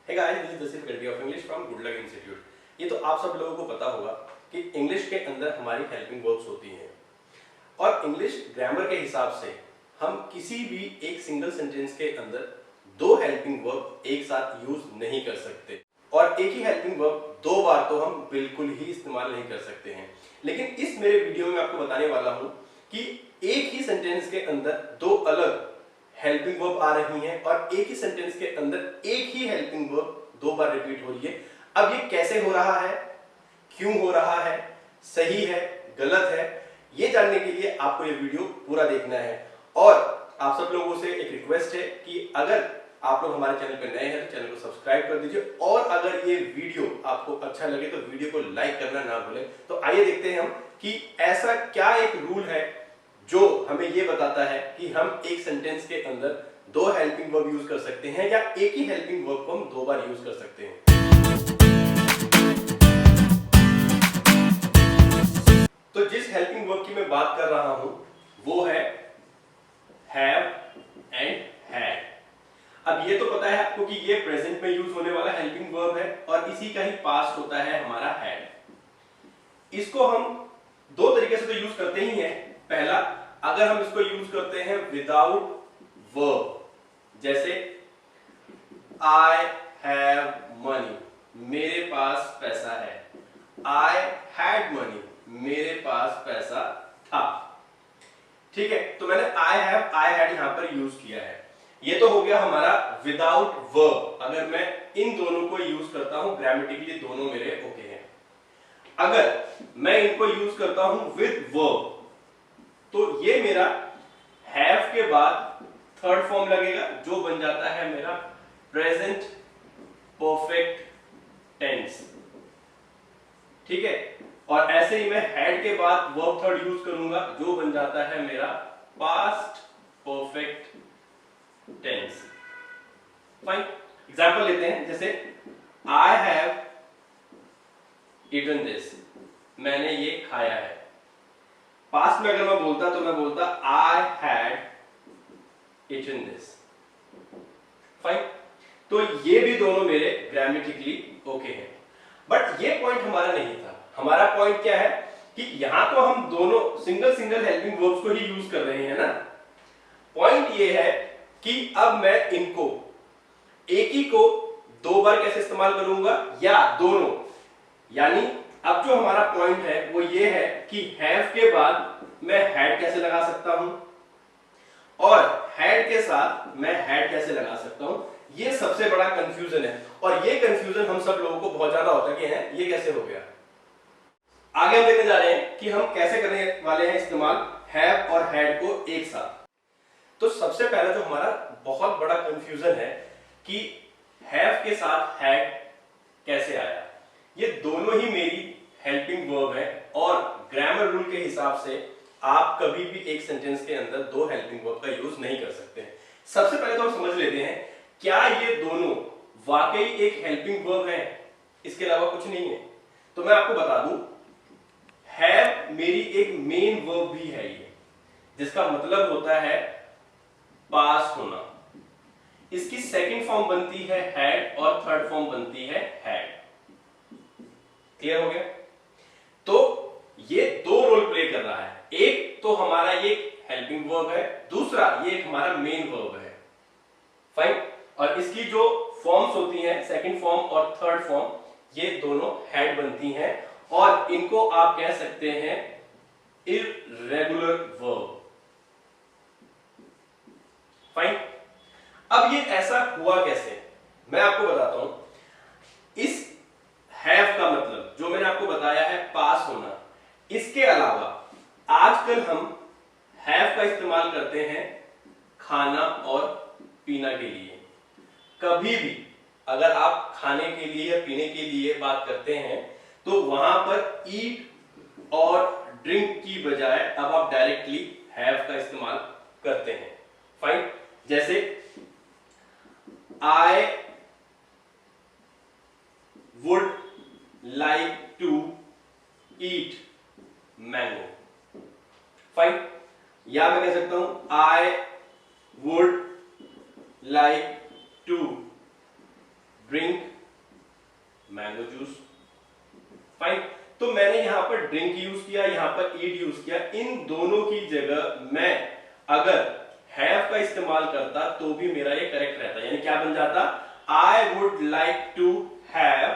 Hey guys, this is Dasif Reddy of English from Good Luck Institute। ये तो आप सब लोगों को पता होगा कि इंग्लिश के अंदर हमारी हेल्पिंग वर्ब्स होती हैं और इंग्लिश ग्रामर के हिसाब से हम किसी भी एक सिंगल सेंटेंस के अंदर दो हेल्पिंग वर्ब एक साथ यूज नहीं कर सकते और एक ही हेल्पिंग वर्ब दो बार तो हम बिल्कुल ही इस्तेमाल नहीं कर सकते हैं। लेकिन इस मेरे वीडियो में आपको बताने वाला हूं कि एक ही सेंटेंस के अंदर दो अलग हेल्पिंग वर्ब आ रही हैं और एक ही सेंटेंस के अंदर एक ही हेल्पिंग वर्ब दो बार रिपीट हो रही है। अब ये कैसे हो रहा है, क्यों हो रहा है, सही है, गलत है, ये जानने के लिए आपको ये वीडियो पूरा देखना है। और आप सब लोगों से एक रिक्वेस्ट है कि अगर आप लोग हमारे चैनल पर नए हैं तो चैनल को सब्सक्राइब कर दीजिए और अगर ये वीडियो आपको अच्छा लगे तो वीडियो को लाइक करना ना भूलें। तो आइए देखते हैं हम कि ऐसा क्या एक रूल है जो हमें ये बताता है कि हम एक सेंटेंस के अंदर दो हेल्पिंग वर्ब यूज कर सकते हैं या एक ही हेल्पिंग वर्ब को हम दो बार यूज कर सकते हैं। तो जिस हेल्पिंग वर्ब की मैं बात कर रहा हूं वो है हैव एंड हैड। अब ये तो पता है आपको कि ये प्रेजेंट में यूज होने वाला हेल्पिंग वर्ब है और इसी का ही पास्ट होता है हमारा हैड। इसको हम दो तरीके से तो यूज करते ही हैं। पहला, अगर हम इसको यूज करते हैं विदाउट वर्ब, जैसे आई हैव मनी, मेरे पास पैसा है। आई हैड मनी, मेरे पास पैसा था। ठीक है, तो मैंने आई हैव आई हैड यहां पर यूज किया है। ये तो हो गया हमारा विदाउट वर्ब। अगर मैं इन दोनों को यूज करता हूं ग्रामेटिकली दोनों मेरे ओके हैं। अगर मैं इनको यूज करता हूं विद वर्ब तो ये मेरा हैव के बाद थर्ड फॉर्म लगेगा जो बन जाता है मेरा प्रेजेंट परफेक्ट टेंस। ठीक है, और ऐसे ही मैं हैड के बाद वर्ब थर्ड यूज करूंगा जो बन जाता है मेरा past perfect tense. Fine, example लेते हैं, जैसे आई हैव ईटन दिस, मैंने ये खाया है। पास्ट में अगर मैं बोलता तो मैं बोलता I had eaten this. Fine, तो ये भी दोनों मेरे ग्रामेटिकली ओके हैं। बट ये पॉइंट हमारा नहीं था। हमारा पॉइंट क्या है कि यहां तो हम दोनों सिंगल सिंगल हेल्पिंग वर्ब्स को ही यूज कर रहे हैं ना। पॉइंट ये है कि अब मैं इनको एक ही को दो बार कैसे इस्तेमाल करूंगा या दोनों। यानी अब जो हमारा पॉइंट है वो ये है कि हैव के बाद मैं हैड कैसे लगा सकता हूं और हैड के साथ मैं हैड कैसे लगा सकता हूं। ये सबसे बड़ा कंफ्यूजन है और ये कंफ्यूजन हम सब लोगों को बहुत ज्यादा होता है कि है ये कैसे हो गया। आगे हम देखने जा रहे हैं कि हम कैसे करने वाले हैं इस्तेमाल हैव और हैड को एक साथ। तो सबसे पहला जो हमारा बहुत बड़ा कंफ्यूजन है कि हैव के साथ हैड कैसे आया। ये दोनों ही मेरी हेल्पिंग वर्ब है और ग्रामर रूल के हिसाब से आप कभी भी एक सेंटेंस के अंदर दो हेल्पिंग वर्ब का यूज नहीं कर सकते हैं। सबसे पहले तो हम समझ लेते हैं क्या ये दोनों वाकई एक हेल्पिंग वर्ब है, इसके अलावा कुछ नहीं है। तो मैं आपको बता दूं, हैव मेरी एक मेन वर्ब भी है ये, जिसका मतलब होता है पास होना। इसकी सेकंड फॉर्म बनती है हैड और थर्ड फॉर्म बनती है हैड। क्लियर हो गया? तो ये दो रोल प्ले कर रहा है। एक तो हमारा ये हेल्पिंग वर्ब है, दूसरा ये हमारा मेन वर्ब है। फाइन, और इसकी जो फॉर्म्स होती हैं सेकंड फॉर्म और थर्ड फॉर्म, ये दोनों हैड बनती हैं और इनको आप कह सकते हैं इर्रेगुलर वर्ब। फाइन, अब ये ऐसा हुआ कैसे मैं आपको बताता हूं। इस हैव का मतलब जो मैंने आपको बताया है पास होना, इसके अलावा आजकल हम हैव का इस्तेमाल करते हैं खाना और पीना के लिए। कभी भी अगर आप खाने के लिए या पीने के लिए बात करते हैं तो वहां पर ईट और ड्रिंक की बजाय अब आप डायरेक्टली हैव का इस्तेमाल करते हैं। फाइन, जैसे I would like to eat mango। Fine, या मैं कह सकता हूं I would like to drink mango juice. Fine. तो मैंने यहां पर ड्रिंक यूज किया, यहां पर ईट यूज किया, इन दोनों की जगह मैं अगर हैव का इस्तेमाल करता तो भी मेरा ये करेक्ट रहता, यानी क्या बन जाता, I would like to have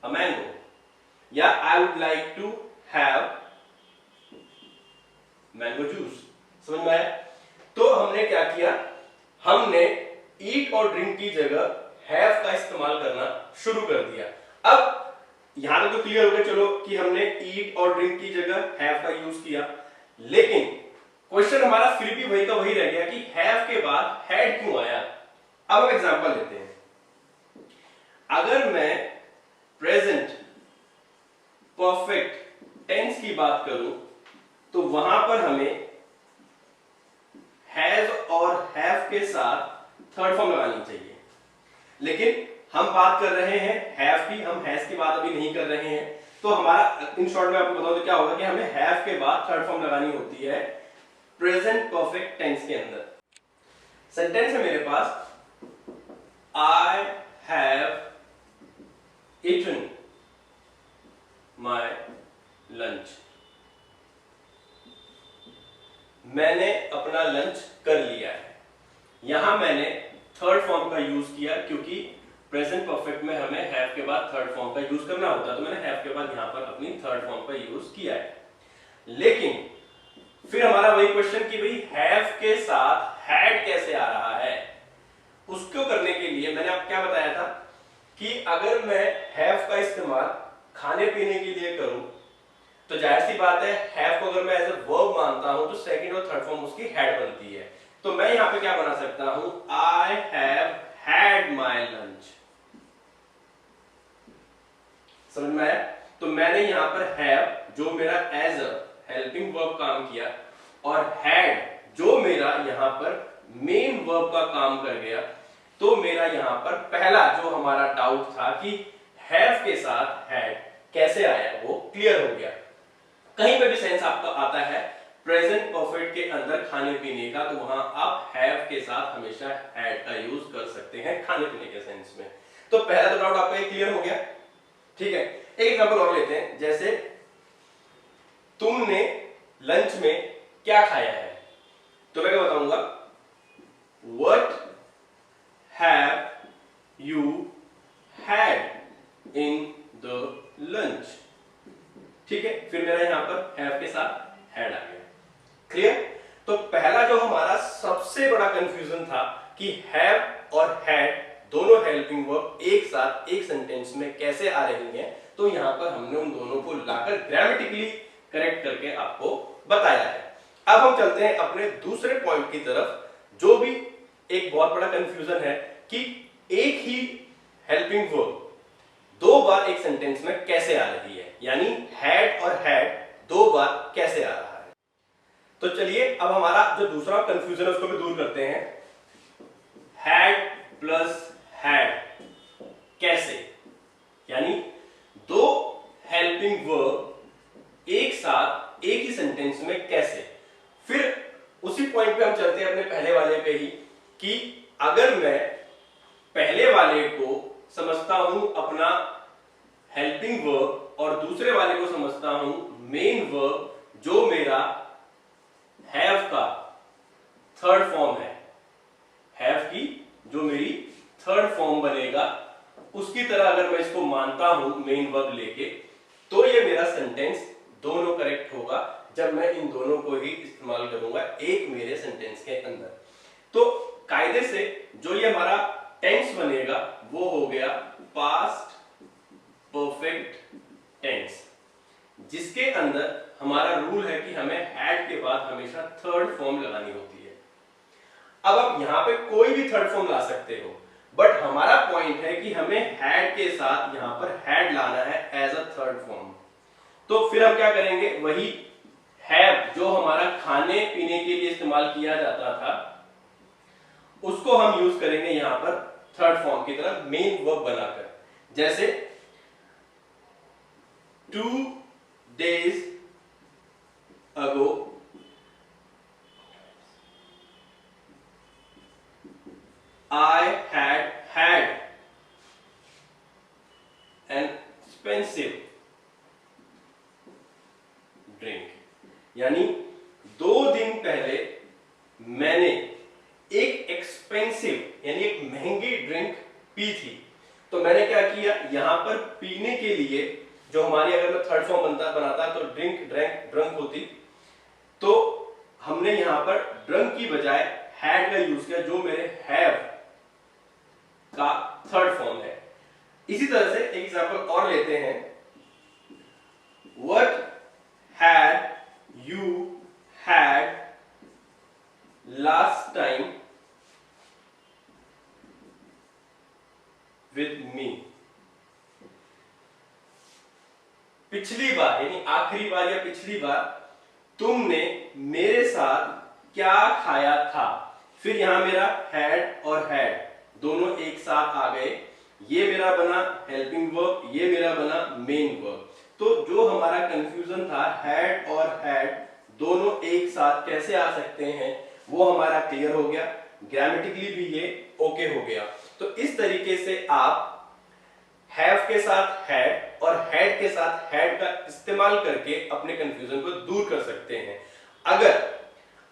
a mango, या I would like to have mango juice. समझ में आया? तो हमने क्या किया, हमने ईट और ड्रिंक की जगह हैव का इस्तेमाल करना शुरू कर दिया। अब यहां तक तो क्लियर हो गया, चलो कि हमने ईट और ड्रिंक की जगह हैव का यूज किया, लेकिन क्वेश्चन हमारा फिर भी वही का वही रह गया कि हैव के बाद हैड क्यों आया। अब हम एग्जांपल लेते हैं। अगर मैं प्रेजेंट परफेक्ट टेंस की बात करूं तो वहां पर हमें हैज और हैव के साथ थर्ड फॉर्म लगानी चाहिए, लेकिन हम बात कर रहे हैं हैव की, हम हैज की बात अभी नहीं कर रहे हैं। तो हमारा इन शॉर्ट में आपको बताऊं तो क्या होगा कि हमें हैव के बाद थर्ड फॉर्म लगानी होती है प्रेजेंट परफेक्ट टेंस के अंदर। सेंटेंस है मेरे पास, I have eaten my lunch. मैंने अपना लंच कर लिया है। यहां मैंने थर्ड फॉर्म का यूज किया क्योंकि प्रेजेंट परफेक्ट में हमें हैव के बाद थर्ड फॉर्म का यूज करना होता है, तो मैंने हैव के बाद यहां पर अपनी थर्ड फॉर्म का यूज किया है। लेकिन फिर हमारा वही क्वेश्चन कि भाई हैव के साथ हैड कैसे आ रहा है, उसको करने के लिए मैंने आपको क्या बताया था कि अगर मैं हैव का इस्तेमाल खाने पीने के लिए करूं तो जाहिर सी बात है हैव को अगर मैं एज ए वर्ब मानता हूं तो सेकंड और थर्ड फॉर्म उसकी हैड बनती है। तो मैं यहां पे क्या बना सकता हूं, I have had my lunch. समझ में आया? तो मैंने यहां पर हैव जो मेरा एज अ हेल्पिंग वर्ब काम किया और हैड जो मेरा यहां पर मेन वर्ब का काम कर गया। तो मेरा यहां पर पहला जो हमारा डाउट था कि हैव के साथ हैड कैसे आया वो क्लियर हो गया। कहीं पे भी सेंस आपका आता है प्रेजेंट परफेक्ट के अंदर खाने पीने का, तो वहां आप हैव के साथ हमेशा हैड का यूज कर सकते हैं खाने पीने के सेंस में। तो पहला तो डाउट आपका क्लियर हो गया। ठीक है, एक एग्जांपल और लेते हैं, जैसे तुमने लंच में क्या खाया है, तो मैं क्या बताऊंगा, what have you had in the lunch. ठीक है, फिर मेरा यहां पर हैव के साथ हैड आ गया। क्लियर? तो पहला जो हमारा सबसे बड़ा कंफ्यूजन था कि हैव और हैड दोनों हेल्पिंग वर्ब एक साथ एक सेंटेंस में कैसे आ रही हैं, तो यहां पर हमने उन दोनों को लाकर ग्रामेटिकली करेक्ट करके आपको बताया है। अब हम चलते हैं अपने दूसरे पॉइंट की तरफ, जो भी एक बहुत बड़ा कंफ्यूजन है कि एक ही हेल्पिंग वर्ब दो बार एक सेंटेंस में कैसे आ रही है, यानी हैड और हैड दो बार कैसे आ रहा है। तो चलिए अब हमारा जो दूसरा कंफ्यूजन है उसको भी दूर करते हैं। हैड प्लस हैड कैसे, यानी दो हेल्पिंग वर्ब एक साथ एक ही सेंटेंस में कैसे। फिर उसी पॉइंट पे हम चलते हैं अपने पहले वाले पे ही कि अगर मैं पहले वाले को समझता हूं अपना हेल्पिंग वर्ब और दूसरे वाले को समझता हूं मेन वर्ब जो मेरा हैव का थर्ड फॉर्म है, हैव की जो मेरी थर्ड फॉर्म बनेगा, उसकी तरह अगर मैं इसको मानता हूं मेन वर्ब लेके, तो ये मेरा सेंटेंस दोनों करेक्ट होगा जब मैं इन दोनों को ही इस्तेमाल करूंगा एक मेरे सेंटेंस के अंदर। तो कायदे से जो ये हमारा टेंस बनेगा वो हो गया पास्ट परफेक्ट टेंस, जिसके अंदर हमारा रूल है कि हमें हैड के बाद हमेशा थर्ड फॉर्म लगानी होती है। अब आप यहां पे कोई भी थर्ड फॉर्म ला सकते हो, बट हमारा पॉइंट है कि हमें हैड के साथ यहां पर हैड लाना है एज अ थर्ड फॉर्म। तो फिर हम क्या करेंगे, वही हैव जो हमारा खाने पीने के लिए इस्तेमाल किया जाता था उसको हम यूज करेंगे यहां पर थर्ड फॉर्म की तरह मेन वर्ब बनाकर। जैसे 2 days ago I had an expensive drink, यानी 2 दिन पहले मैंने एक एक्सपेंसिव यानी एक महंगी ड्रिंक पी थी। तो मैंने क्या किया, यहां पर पीने के लिए जो हमारी अगर मैं थर्ड फॉर्म बनाता तो ड्रिंक ड्रैंक ड्रंक होती, तो हमने यहां पर ड्रंक की बजाय हैड का यूज किया जो मेरे हैव का थर्ड फॉर्म है। इसी तरह से एक एग्जांपल और लेते हैं, what had you had last time with me. पिछली बार यानी आखिरी बार या पिछली बार तुमने मेरे साथ क्या खाया था। फिर यहां मेरा हैड और हैड दोनों एक साथ आ गए, ये मेरा बना हेल्पिंग वर्ब, ये मेरा बना मेन वर्ब। तो जो हमारा कंफ्यूजन था हैड और हैड दोनों एक साथ कैसे आ सकते हैं वो हमारा क्लियर हो गया, ग्रामेटिकली भी ये ओके हो गया। तो इस तरीके से आप हैव के साथ हैड और हैड के साथ हैड का इस्तेमाल करके अपने कंफ्यूजन को दूर कर सकते हैं। अगर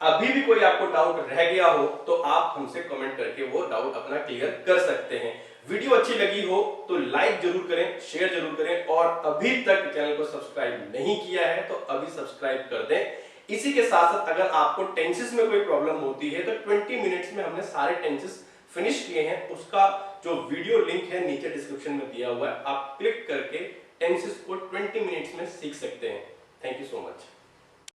अभी भी कोई आपको डाउट रह गया हो तो आप हमसे कमेंट करके वो डाउट अपना क्लियर कर सकते हैं। वीडियो अच्छी लगी हो तो लाइक जरूर करें, शेयर जरूर करें, और अभी तक चैनल को सब्सक्राइब नहीं किया है तो अभी सब्सक्राइब कर दें। इसी के साथ साथ अगर आपको टेंसेस में कोई प्रॉब्लम होती है तो 20 मिनट्स में हमने सारे टेंसेस फिनिश किए हैं, उसका जो वीडियो लिंक है नीचे डिस्क्रिप्शन में दिया हुआ है, आप क्लिक करके टेंसेस को 20 मिनट्स में सीख सकते हैं। Thank you so much.